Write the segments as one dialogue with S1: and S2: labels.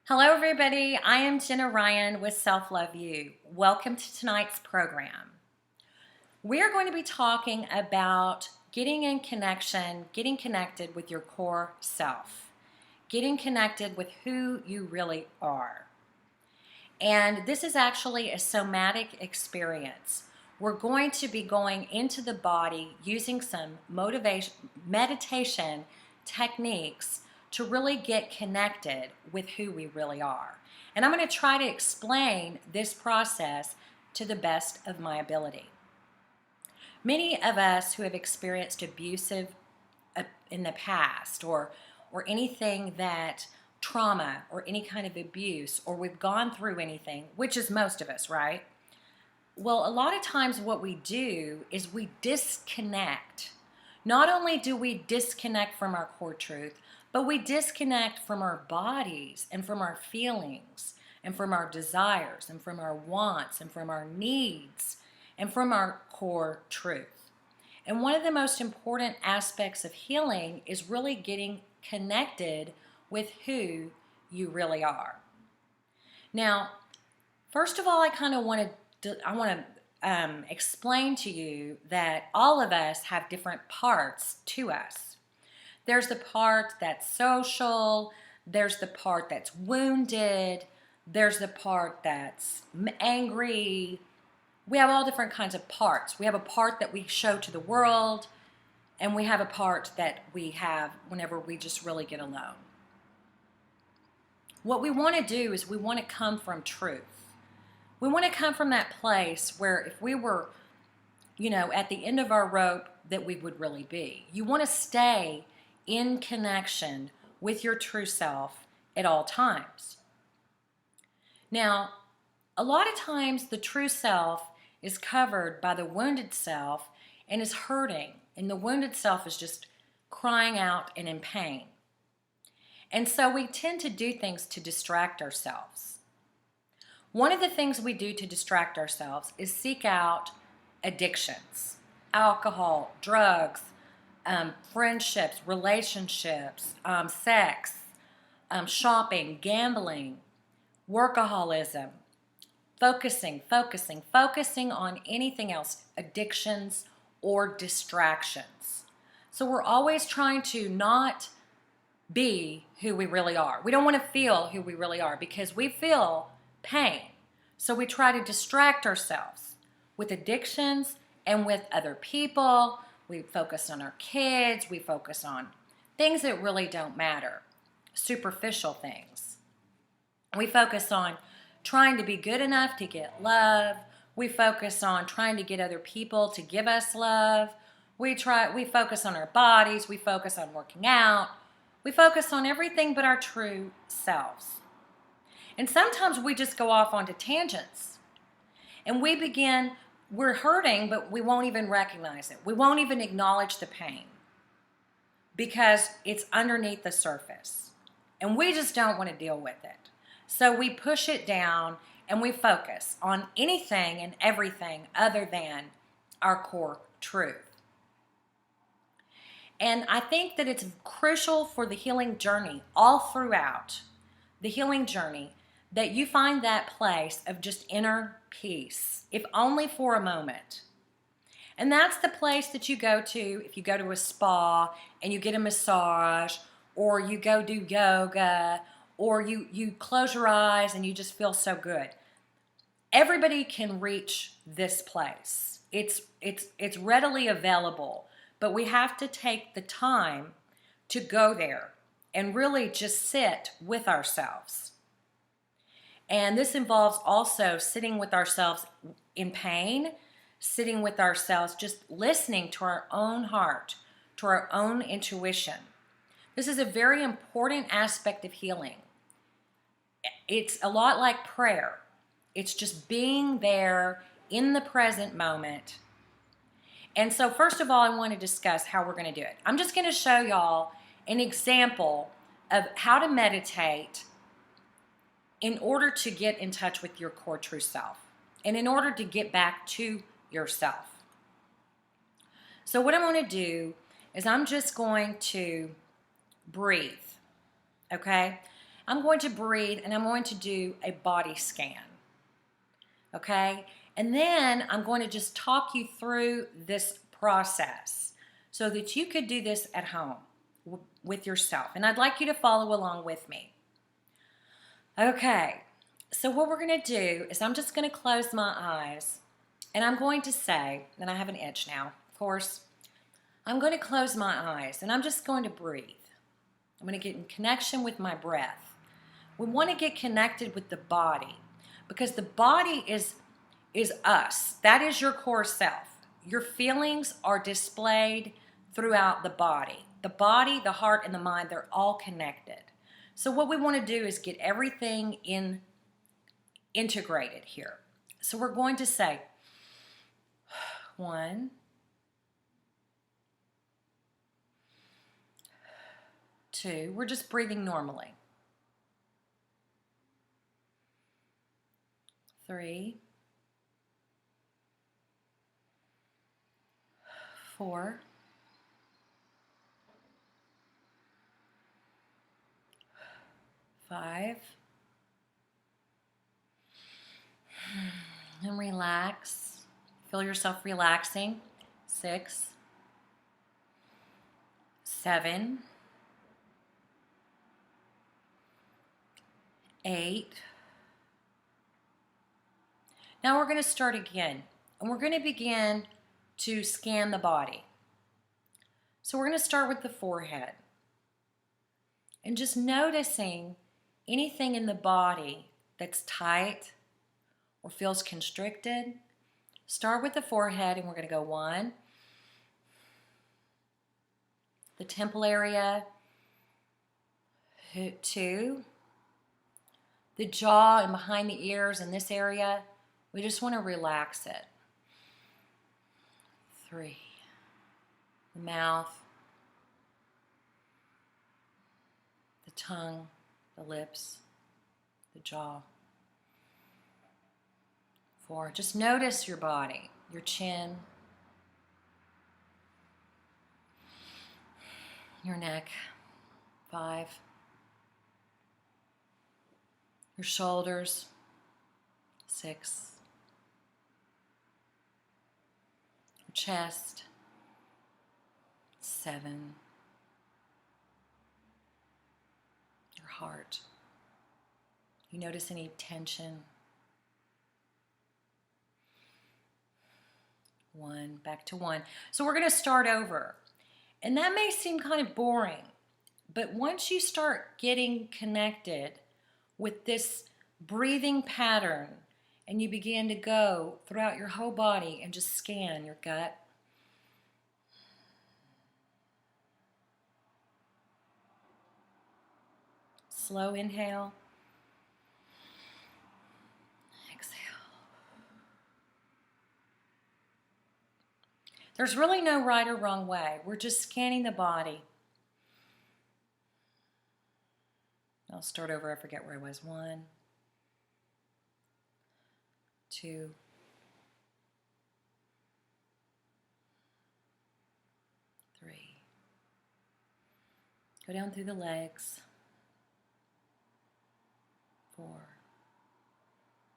S1: Hello, everybody. I am Jenna Ryan with Self Love You. Welcome to tonight's program. We are going to be talking about getting in connection, getting connected with your core self, getting connected with who you really are. And this is actually a somatic experience. We're going to be going into the body using some meditation techniques to really get connected with who we really are. And I'm going to try to explain this process to the best of my ability. Many of us who have experienced abusive in the past or anything that trauma or any kind of abuse, or we've gone through anything, which is most of us, right? Well, a lot of times what we do is we disconnect. Not only do we disconnect from our core truth, but we disconnect from our bodies and from our feelings and from our desires and from our wants and from our needs and from our core truth. And one of the most important aspects of healing is really getting connected with who you really are. Now, first of all, I want to explain to you that all of us have different parts to us. There's the part that's social, there's the part that's wounded, there's the part that's angry. We have all different kinds of parts. We have a part that we show to the world, and we have a part that we have whenever we just really get alone. What we want to do is we want to come from truth. We want to come from that place where if we were, at the end of our rope, that we would really be. You want to stay in connection with your true self at all times. Now, a lot of times the true self is covered by the wounded self and is hurting, and the wounded self is just crying out and in pain. And so we tend to do things to distract ourselves. One of the things we do to distract ourselves is seek out addictions, alcohol, drugs, friendships, relationships, sex, shopping, gambling, workaholism, focusing on anything else, addictions or distractions. So we're always trying to not be who we really are. We don't want to feel who we really are because we feel pain. So we try to distract ourselves with addictions and with other people. We focus on our kids. We focus on things that really don't matter, superficial things. We focus on trying to be good enough to get love. We focus on trying to get other people to give us love. We focus on our bodies. We focus on working out. We focus on everything but our true selves. And sometimes we just go off onto tangents. And we're hurting, but we won't even recognize it. We won't even acknowledge the pain because it's underneath the surface. And we just don't want to deal with it. So we push it down and we focus on anything and everything other than our core truth. And I think that it's crucial for the healing journey, all throughout the healing journey, that you find that place of just inner peace, if only for a moment. And that's the place that you go to if you go to a spa and you get a massage, or you go do yoga, or you close your eyes and you just feel so good. Everybody can reach this place. It's readily available. But we have to take the time to go there and really just sit with ourselves. And this involves also sitting with ourselves in pain, sitting with ourselves, just listening to our own heart, to our own intuition. This is a very important aspect of healing. It's a lot like prayer. It's just being there in the present moment. And so first of all, I want to discuss how we're going to do it. I'm just going to show y'all an example of how to meditate in order to get in touch with your core true self and in order to get back to yourself. So what I'm going to do is I'm just going to breathe, okay? I'm going to breathe and I'm going to do a body scan. Okay? And then I'm going to just talk you through this process so that you could do this at home with yourself. And I'd like you to follow along with me. Okay, so what we're going to do is I'm just going to close my eyes and I'm going to say, and I have an itch now, of course, I'm going to close my eyes and I'm just going to breathe. I'm going to get in connection with my breath. We want to get connected with the body because the body is us. That is your core self. Your feelings are displayed throughout the body. The body, the heart, and the mind, they're all connected. So what we want to do is get everything integrated here. So we're going to say 1, 2. We're just breathing normally. 3, 4, 5, and relax. Feel yourself relaxing. 6, 7, 8. Now we're going to start again, and we're going to begin to scan the body. So we're going to start with the forehead and just noticing anything in the body that's tight or feels constricted. Start with the forehead and we're going to go 1, the temple area, 2, the jaw and behind the ears in this area. We just want to relax it. 3, the mouth, the tongue, the lips, the jaw. 4, just notice your body, your chin, your neck. 5, your shoulders. 6, your chest. 7, your heart. You notice any tension? 1, back to 1. So we're going to start over. And that may seem kind of boring, but once you start getting connected with this breathing pattern and you begin to go throughout your whole body and just scan your gut, slow inhale, exhale. There's really no right or wrong way. We're just scanning the body. I'll start over. I forget where I was. 1, 2, 3. Go down through the legs. 4,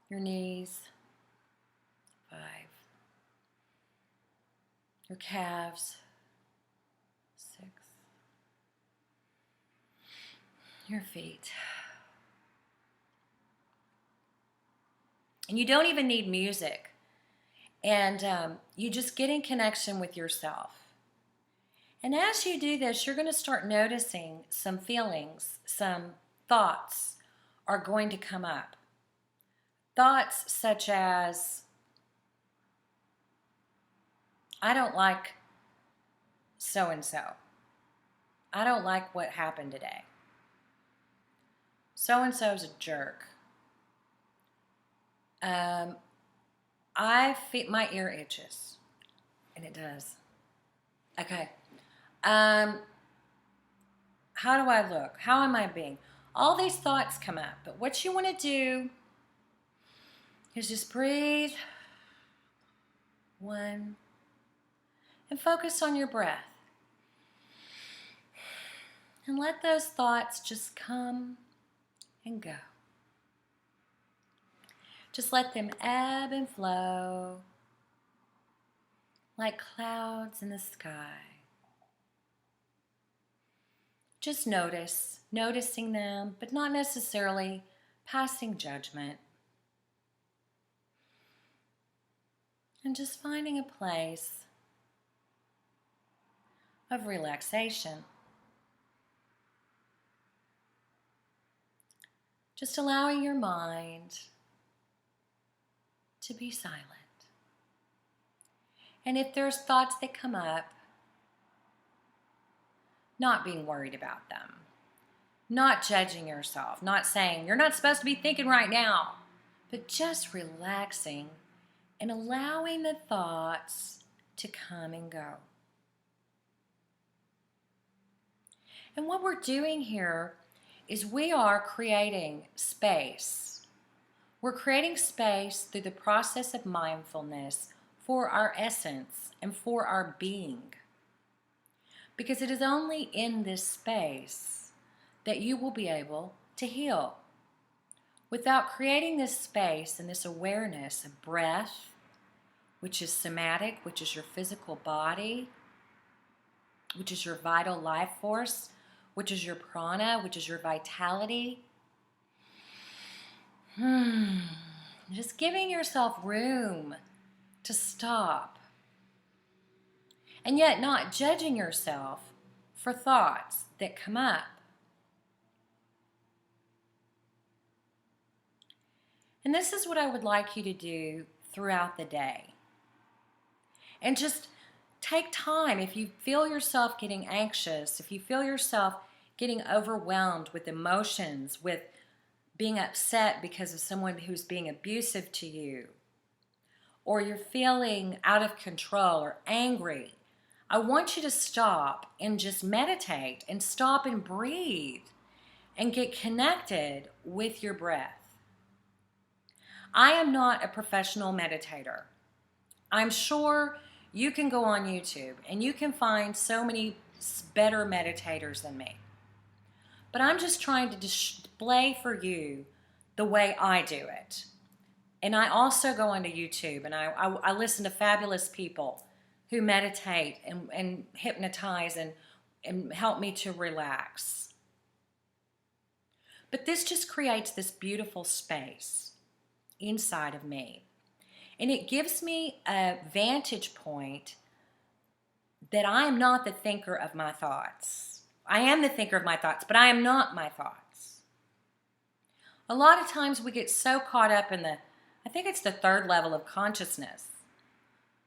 S1: your knees. 5, your calves. 6, your feet. And you don't even need music. And you just get in connection with yourself. And as you do this, you're going to start noticing some feelings, some thoughts are going to come up. Thoughts such as, I don't like so-and-so. I don't like what happened today. So-and-so's a jerk. My ear itches. And it does. Okay. How do I look? How am I being? All these thoughts come up. But what you want to do is just breathe. 1. And focus on your breath. And let those thoughts just come and go. Just let them ebb and flow like clouds in the sky. Just noticing them, but not necessarily passing judgment. And just finding a place of relaxation. Just allowing your mind to be silent. And if there's thoughts that come up, not being worried about them, not judging yourself, not saying, you're not supposed to be thinking right now, but just relaxing and allowing the thoughts to come and go. And what we're doing here is we are creating space. We're creating space through the process of mindfulness for our essence and for our being. Because it is only in this space that you will be able to heal. Without creating this space and this awareness of breath, which is somatic, which is your physical body, which is your vital life force, which is your prana, which is your vitality. Just giving yourself room to stop. And yet not judging yourself for thoughts that come up. And this is what I would like you to do throughout the day. And just take time. If you feel yourself getting anxious, if you feel yourself getting overwhelmed with emotions, with being upset because of someone who's being abusive to you, or you're feeling out of control or angry, I want you to stop and just meditate and stop and breathe and get connected with your breath. I am not a professional meditator. I'm sure you can go on YouTube and you can find so many better meditators than me. But I'm just trying to display for you the way I do it. And I also go onto YouTube and I listen to fabulous people who meditate and hypnotize and help me to relax. But this just creates this beautiful space inside of me. And it gives me a vantage point that I am not the thinker of my thoughts. I am the thinker of my thoughts, but I am not my thoughts. A lot of times we get so caught up in I think it's the third level of consciousness,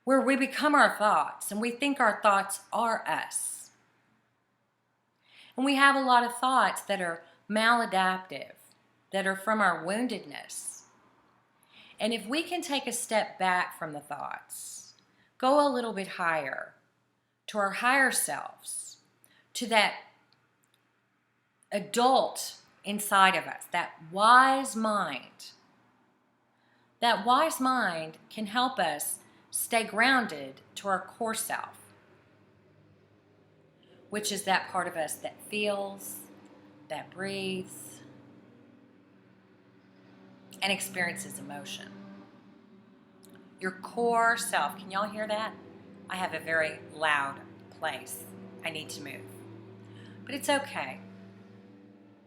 S1: where we become our thoughts and we think our thoughts are us. And we have a lot of thoughts that are maladaptive, that are from our woundedness. And if we can take a step back from the thoughts, go a little bit higher, to our higher selves, to that adult inside of us, that wise mind can help us stay grounded to our core self, which is that part of us that feels, that breathes, and experiences emotion. Your core self, can y'all hear that? I have a very loud place I need to move. But it's okay,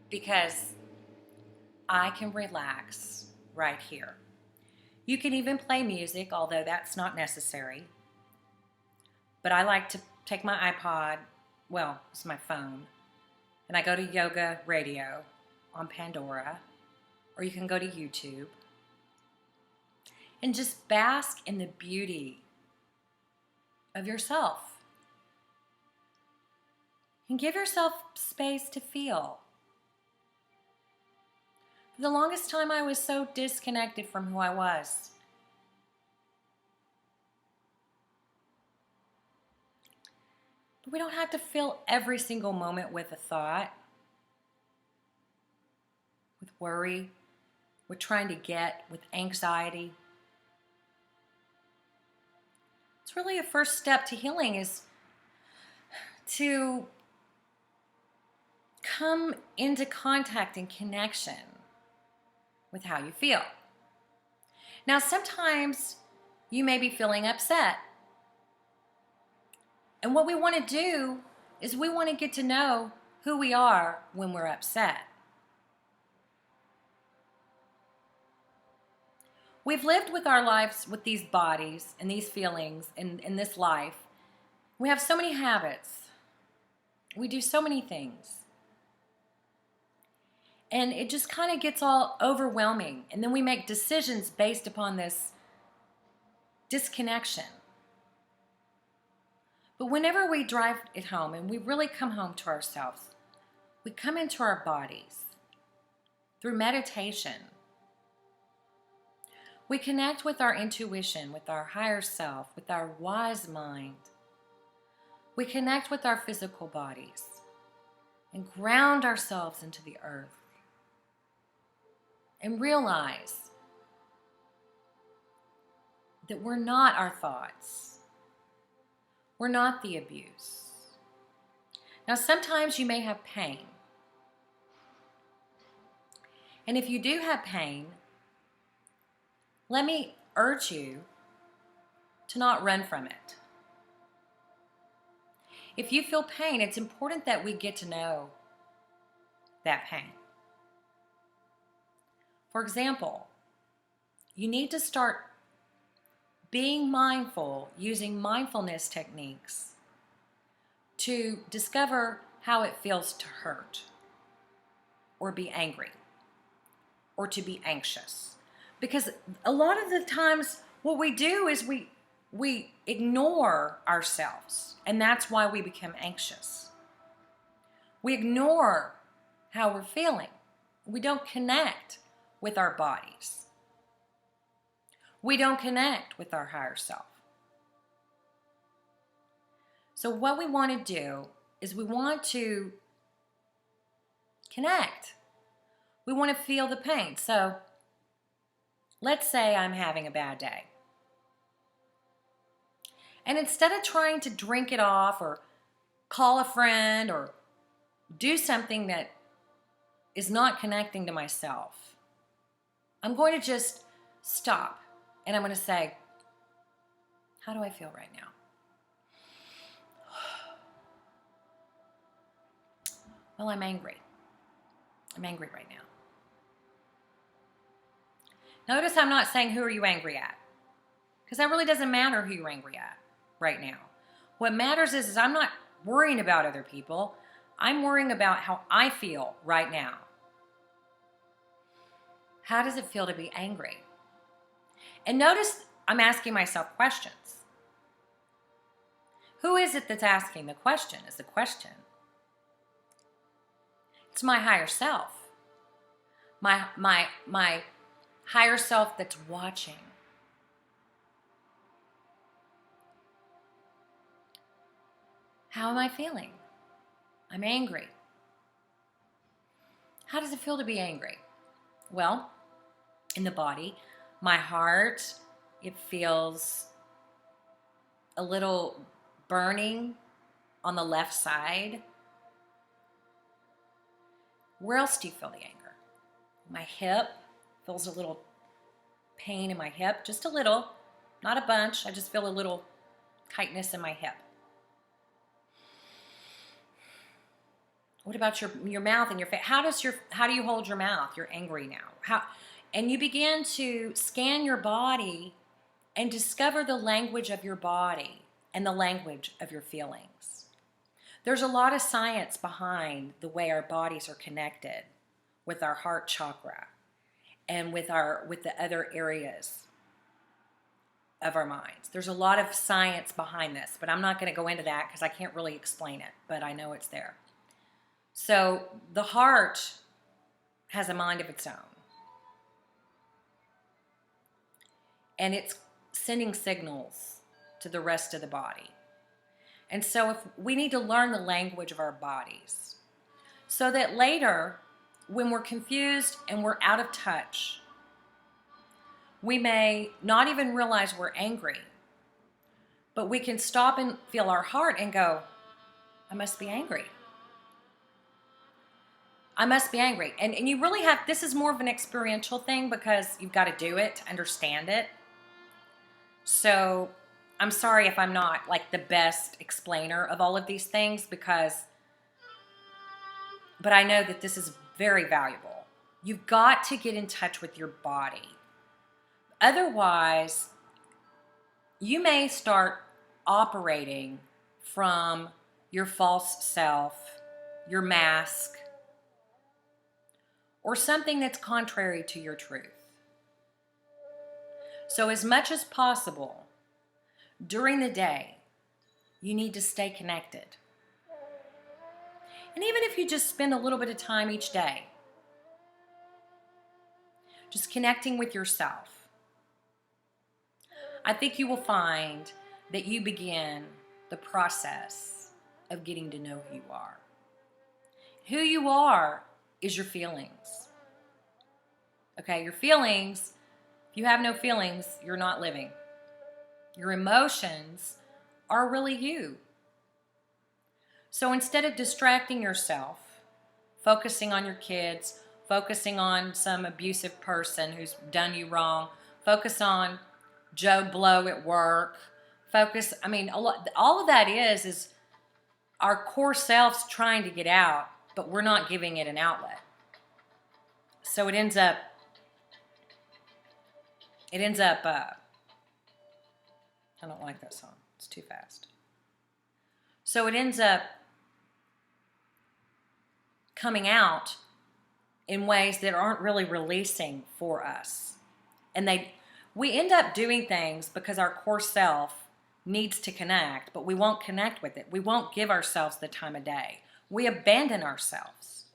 S1: because I can relax right here. You can even play music, although that's not necessary. But I like to take my iPod, well, it's my phone, and I go to yoga radio on Pandora, or you can go to YouTube, and just bask in the beauty of yourself. And give yourself space to feel. For the longest time, I was so disconnected from who I was. But we don't have to fill every single moment with a thought, with worry, with trying to get, with anxiety. It's really a first step to healing, is to come into contact and connection with how you feel. Now, sometimes you may be feeling upset. And what we want to do is we want to get to know who we are when we're upset. We've lived with our lives with these bodies and these feelings in this life. We have so many habits. We do so many things. And it just kind of gets all overwhelming. And then we make decisions based upon this disconnection. But whenever we drive it home and we really come home to ourselves, we come into our bodies through meditation. We connect with our intuition, with our higher self, with our wise mind. We connect with our physical bodies and ground ourselves into the earth and realize that we're not our thoughts. We're not the abuse. Now, sometimes you may have pain. And if you do have pain, let me urge you to not run from it. If you feel pain, it's important that we get to know that pain. For example, you need to start being mindful using mindfulness techniques to discover how it feels to hurt or be angry or to be anxious. Because a lot of the times what we do is we ignore ourselves, and that's why we become anxious. We ignore how we're feeling. We don't connect with our bodies. We don't connect with our higher self. So what we want to do is we want to connect. We want to feel the pain. So let's say I'm having a bad day. And instead of trying to drink it off or call a friend or do something that is not connecting to myself, I'm going to just stop and I'm going to say, how do I feel right now? Well, I'm angry. I'm angry right now. Notice I'm not saying, who are you angry at? Because that really doesn't matter who you're angry at right now. What matters is I'm not worrying about other people. I'm worrying about how I feel right now. How does it feel to be angry? And notice I'm asking myself questions. Who is it that's asking the question is the question. It's my higher self. My higher self that's watching. How am I feeling? I'm angry. How does it feel to be angry? Well, in the body, my heart, it feels a little burning on the left side. Where else do you feel the anger? My hip feels a little pain in my hip, just a little, not a bunch. I just feel a little tightness in my hip. What about your mouth and your face? How do you hold your mouth? You're angry now. And you begin to scan your body and discover the language of your body and the language of your feelings. There's a lot of science behind the way our bodies are connected with our heart chakra and with the other areas of our minds. There's a lot of science behind this, but I'm not going to go into that because I can't really explain it, but I know it's there. So the heart has a mind of its own. And it's sending signals to the rest of the body. And so if we need to learn the language of our bodies so that later, when we're confused and we're out of touch, we may not even realize we're angry, but we can stop and feel our heart and go, I must be angry. I must be angry. And you really have, this is more of an experiential thing because you've got to do it to understand it. So I'm sorry if I'm not like the best explainer of all of these things but I know that this is very valuable. You've got to get in touch with your body. Otherwise, you may start operating from your false self, your mask, or something that's contrary to your truth. So as much as possible, during the day, you need to stay connected. And even if you just spend a little bit of time each day, just connecting with yourself, I think you will find that you begin the process of getting to know who you are. Who you are is your feelings. Okay, your feelings, if you have no feelings, you're not living. Your emotions are really you. So instead of distracting yourself, focusing on your kids, focusing on some abusive person who's done you wrong, focus on Joe Blow at work, all of that is our core selves trying to get out, but we're not giving it an outlet. So it ends up, I don't like that song. It's too fast. So it ends up coming out in ways that aren't really releasing for us. And we end up doing things because our core self needs to connect, but we won't connect with it. We won't give ourselves the time of day. We abandon ourselves.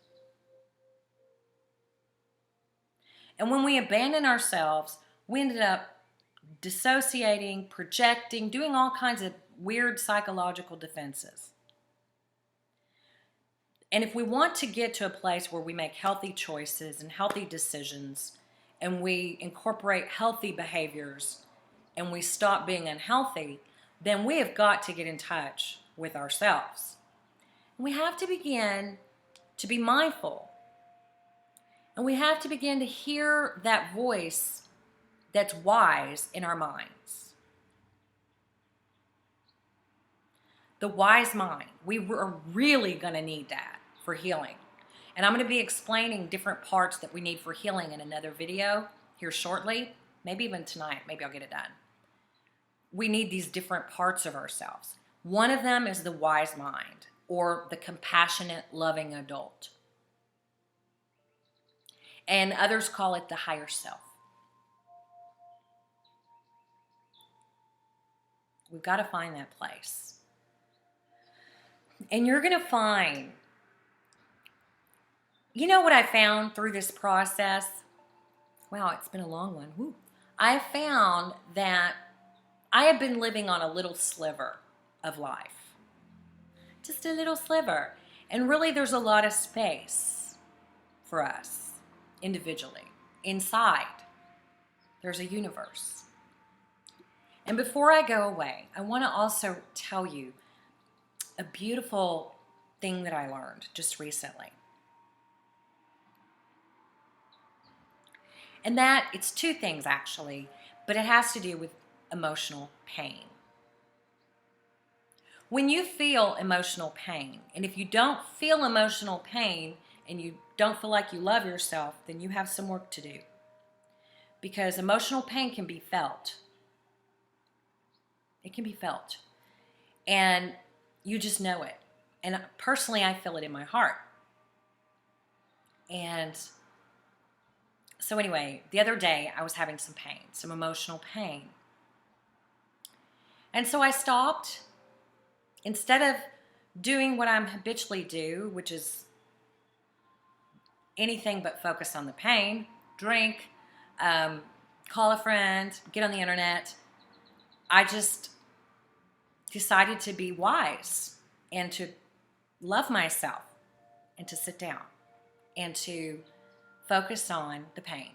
S1: And when we abandon ourselves, we ended up dissociating, projecting, doing all kinds of weird psychological defenses. And if we want to get to a place where we make healthy choices and healthy decisions, and we incorporate healthy behaviors, and we stop being unhealthy, then we have got to get in touch with ourselves. We have to begin to be mindful. And we have to begin to hear that voice that's wise in our minds. The wise mind. We are really going to need that for healing. And I'm going to be explaining different parts that we need for healing in another video here shortly. Maybe even tonight. Maybe I'll get it done. We need these different parts of ourselves. One of them is the wise mind, or the compassionate, loving adult. And others call it the higher self. We've got to find that place. And you're going to find, you know what I found through this process? Wow, it's been a long one. Woo. I found that I have been living on a little sliver of life. Just a little sliver. And really there's a lot of space for us individually. Inside, there's a universe. And before I go away, I want to also tell you a beautiful thing that I learned just recently. And that, it's two things actually, but it has to do with emotional pain. When you feel emotional pain, and if you don't feel emotional pain and you don't feel like you love yourself, then you have some work to do. Because emotional pain can be felt. It can be felt. And you just know it. And personally, I feel it in my heart. And so anyway, the other day I was having some pain, some emotional pain. And so I stopped. Instead of doing what I'm habitually do, which is anything but focus on the pain, drink, call a friend, get on the internet, I just decided to be wise and to love myself and to sit down and to focus on the pain.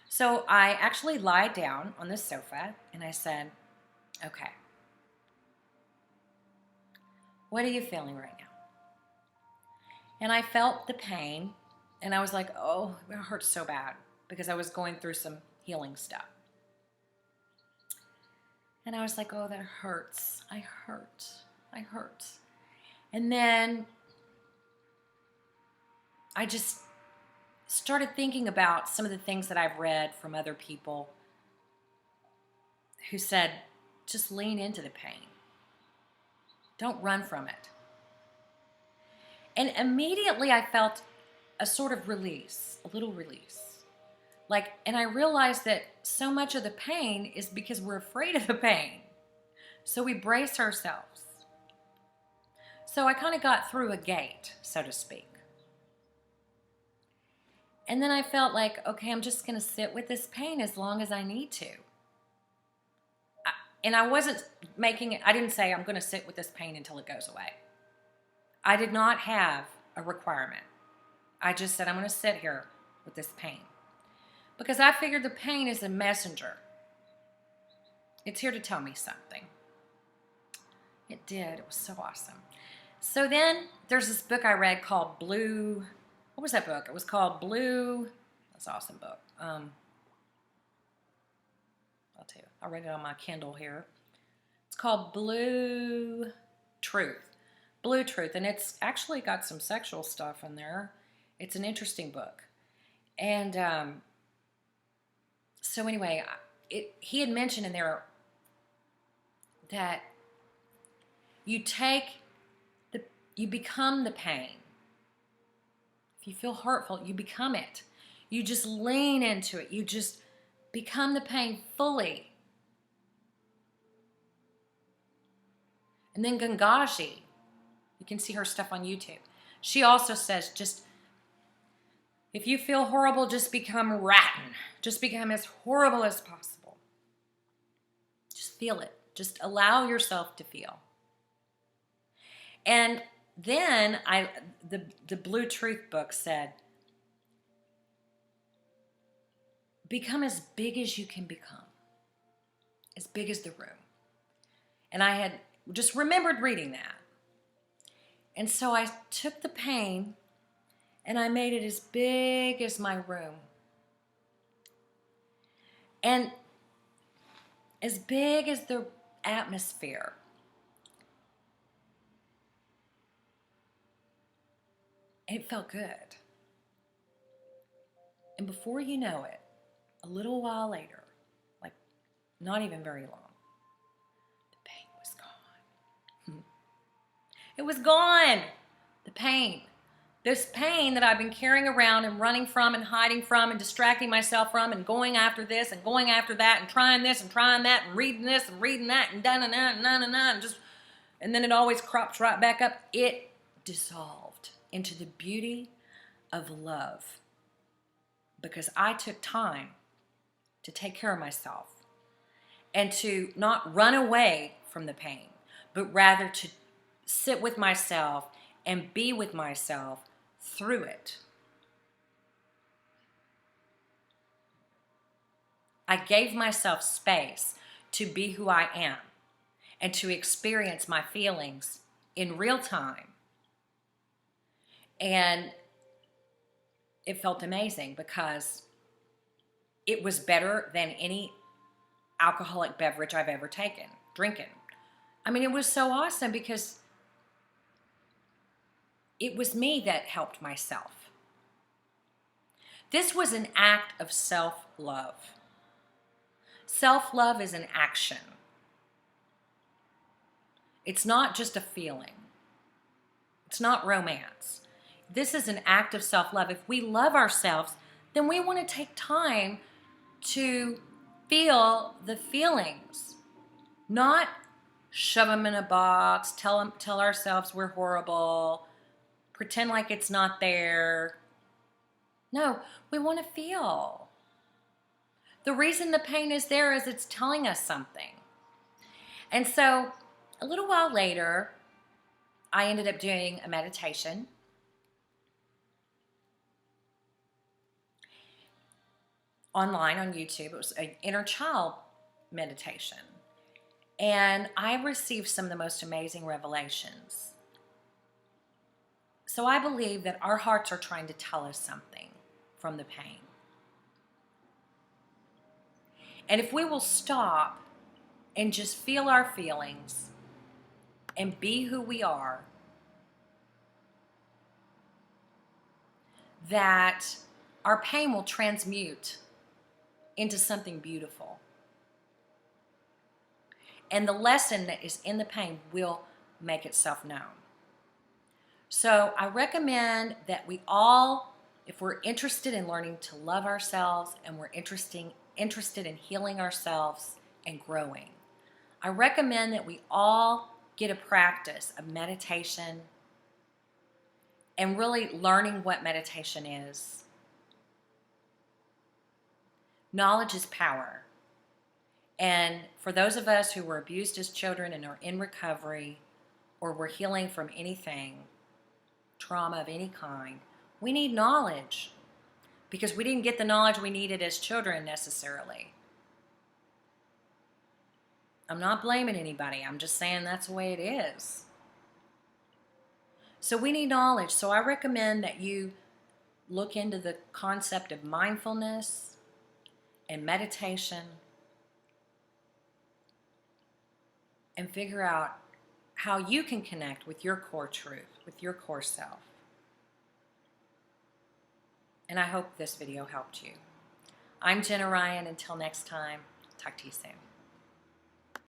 S1: So I actually lied down on the sofa and I said, okay, what are you feeling right now? And I felt the pain, and I was like, oh, it hurts so bad, because I was going through some healing stuff. And I was like, oh, that hurts. I hurt. And then I just started thinking about some of the things that I've read from other people who said, just lean into the pain. Don't run from it. And immediately I felt a sort of release, a little release. And I realized that so much of the pain is because we're afraid of the pain. So we brace ourselves. So I kind of got through a gate, so to speak. And then I felt like, okay, I'm just going to sit with this pain as long as I need to. And I wasn't making it, I didn't say I'm going to sit with this pain until it goes away. I did not have a requirement. I just said, I'm going to sit here with this pain. Because I figured the pain is a messenger. It's here to tell me something. It did. It was so awesome. So then there's this book I read called Blue. What was that book? It was called Blue. That's an awesome book. I'll tell you. I read it on my Kindle here. It's called Blue Truth. Blue Truth. And it's actually got some sexual stuff in there. It's an interesting book. And so anyway, he had mentioned in there that you become the pain. If you feel hurtful, you become it. You just lean into it. You just become the pain fully. And then Gangaji, you can see her stuff on YouTube. She also says, if you feel horrible, just become rotten. Just become as horrible as possible. Just feel it. Just allow yourself to feel. And then the Blue Truth book said, become as big as you can become. As big as the room. And I had just remembered reading that. And so I took the pain and I made it as big as my room. And as big as the atmosphere. It felt good. And before you know it, a little while later, like not even very long, the pain was gone. It was gone. The pain. This pain that I've been carrying around and running from and hiding from and distracting myself from and going after this and going after that and trying this and trying that and reading this and reading that and and then it always crops right back up. It dissolved into the beauty of love because I took time to take care of myself and to not run away from the pain, but rather to sit with myself and be with myself through it. I gave myself space to be who I am and to experience my feelings in real time. And it felt amazing because it was better than any alcoholic beverage I've ever drinking. I mean, it was so awesome because it was me that helped myself. This was an act of self-love. Self-love is an action. It's not just a feeling. It's not romance. This is an act of self-love. If we love ourselves, then we want to take time to feel the feelings, not shove them in a box, tell ourselves we're horrible, pretend like it's not there. No, we want to feel. The reason the pain is there is it's telling us something. And so a little while later, I ended up doing a meditation. Online on YouTube. It was an inner child meditation. And I received some of the most amazing revelations. So I believe that our hearts are trying to tell us something from the pain. And if we will stop and just feel our feelings and be who we are, that our pain will transmute into something beautiful. And the lesson that is in the pain will make itself known. So I recommend that we all, if we're interested in learning to love ourselves and we're interested in healing ourselves and growing, I recommend that we all get a practice of meditation and really learning what meditation is. Knowledge is power. And for those of us who were abused as children and are in recovery, or we're healing from anything, trauma of any kind, we need knowledge because we didn't get the knowledge we needed as children necessarily. I'm not blaming anybody. I'm just saying that's the way it is. So we need knowledge. So I recommend that you look into the concept of mindfulness and meditation and figure out how you can connect with your core truth, with your core self. And I hope this video helped you. I'm Jenna Ryan. Until next time, talk to you soon.